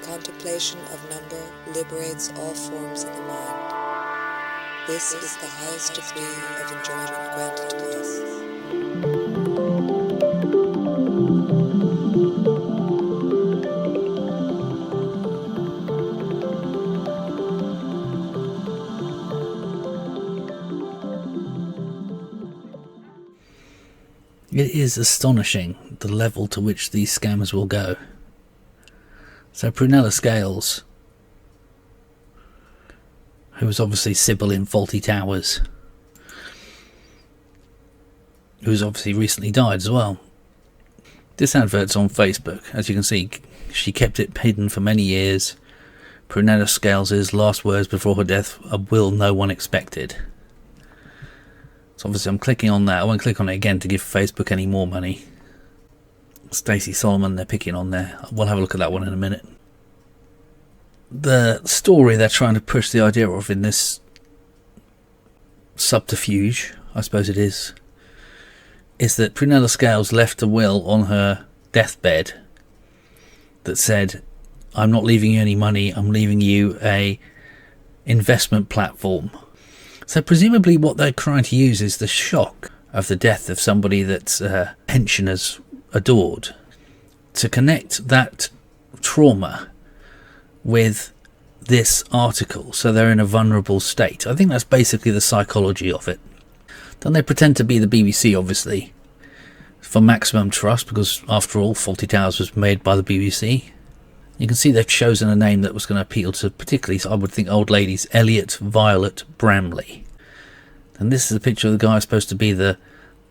contemplation of number liberates all forms in the mind. This is the highest degree of enjoyment granted to us. It is astonishing the level to which these scammers will go. So Prunella Scales, who was obviously Sybil in Fawlty Towers, who's obviously recently died as well. This advert's on Facebook. As you can see, she kept it hidden for many years. Prunella Scales' last words before her death: "A will no one expected." So obviously I'm clicking on that. I won't click on it again to give Facebook any more money. Stacey Solomon, they're picking on there. We'll have a look at that one in a minute. The story they're trying to push the idea of in this subterfuge, I suppose it is that Prunella Scales left a will on her deathbed that said, "I'm not leaving you any money, I'm leaving you a investment platform." So presumably what they're trying to use is the shock of the death of somebody that pensioners adored, to connect that trauma with this article, so they're in a vulnerable state. I think that's basically the psychology of it. Then they pretend to be the BBC, obviously, for maximum trust, because after all, Fawlty Towers was made by the BBC. You can see they've chosen a name that was going to appeal to particularly, I would think, old ladies. Elliot Violet Bramley. And this is a picture of the guy supposed to be the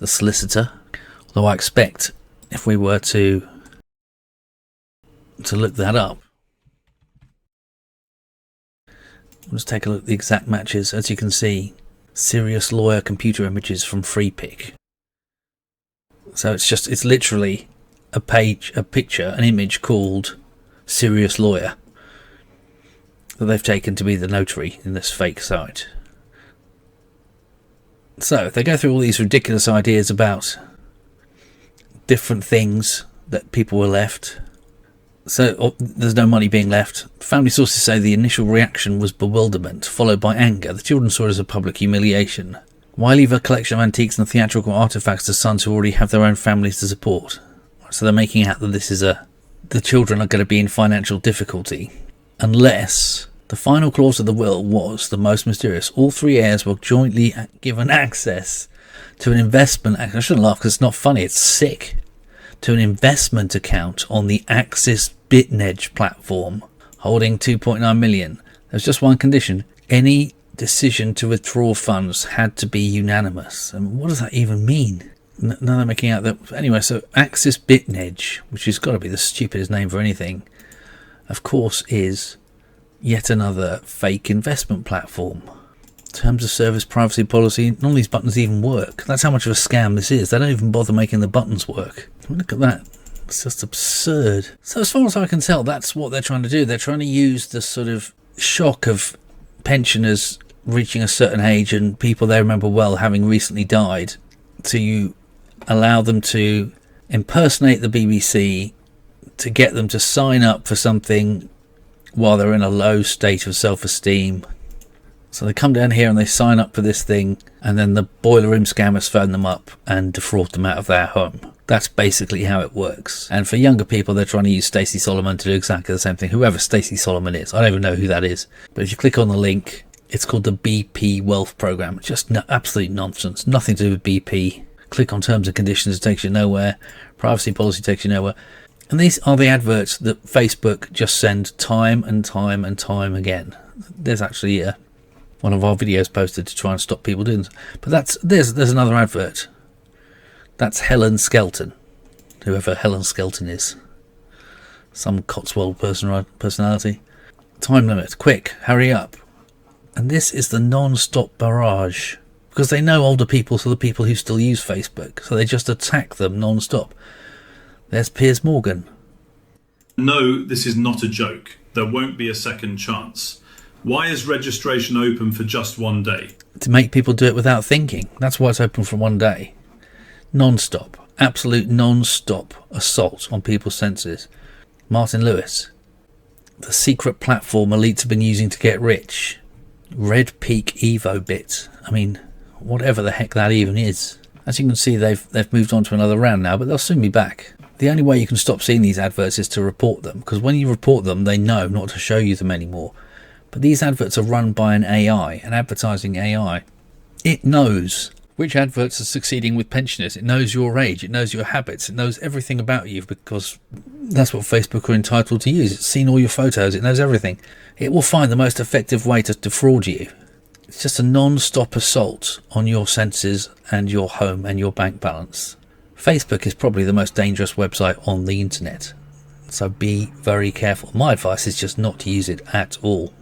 solicitor. Although I expect if we were to look that up, we'll just take a look at the exact matches. As you can see, Serious Lawyer computer images from Freepik. So it's literally a picture, an image called Serious Lawyer that they've taken to be the notary in this fake site. So they go through all these ridiculous ideas about different things that people were left. So there's no money being left. Family sources say the initial reaction was bewilderment, followed by anger. The children saw it as a public humiliation. Why leave a collection of antiques and theatrical artefacts to sons who already have their own families to support? So they're making out that this is the children are going to be in financial difficulty unless the final clause of the will was the most mysterious. All three heirs were jointly given access to an investment. I shouldn't laugh because it's not funny, it's sick. To an investment account on the Axis Bitnedge platform holding 2.9 million. There's just one condition: any decision to withdraw funds had to be unanimous. And what does that even mean? Now they're making out that anyway. So Axis Bitnedge, which has got to be the stupidest name for anything, of course, is yet another fake investment platform. Terms of service, privacy policy, none of these buttons even work. That's how much of a scam this is. They don't even bother making the buttons work. Look at that. It's just absurd. So as far as I can tell, that's what they're trying to do. They're trying to use the sort of shock of pensioners reaching a certain age and people they remember well having recently died to allow them to impersonate the BBC, to get them to sign up for something while they're in a low state of self-esteem. So they come down here and they sign up for this thing, and then the boiler room scammers phone them up and defraud them out of their home. That's basically how it works. And for younger people, they're trying to use Stacey Solomon to do exactly the same thing. Whoever Stacey Solomon is, I don't even know who that is. But if you click on the link, it's called the BP Wealth Programme. Just absolute nonsense. Nothing to do with BP. Click on terms and conditions, it takes you nowhere. Privacy policy takes you nowhere. And these are the adverts that Facebook just send time and time and time again. There's actually one of our videos posted to try and stop people doing this. But there's another advert. That's Helen Skelton, whoever Helen Skelton is. Some Cotswold personality. Time limit, quick, hurry up. And this is the non-stop barrage. Because they know older people, so the people who still use Facebook. So they just attack them non-stop. There's Piers Morgan. No, this is not a joke. There won't be a second chance. Why is registration open for just one day? To make people do it without thinking. That's why it's open for one day. Non-stop. Absolute non-stop assault on people's senses. Martin Lewis. The secret platform elites have been using to get rich. Red Peak Evo Bit. I mean, whatever the heck that even is. As you can see, they've moved on to another round now, but they'll soon be back. The only way you can stop seeing these adverts is to report them, because when you report them, they know not to show you them anymore. But these adverts are run by an AI, an advertising AI. It knows which adverts are succeeding with pensioners. It knows your age, it knows your habits, it knows everything about you, because that's what Facebook are entitled to use. It's seen all your photos, it knows everything. It will find the most effective way to defraud you. It's just a non-stop assault on your senses and your home and your bank balance. Facebook is probably the most dangerous website on the internet, so be very careful. My advice is just not to use it at all.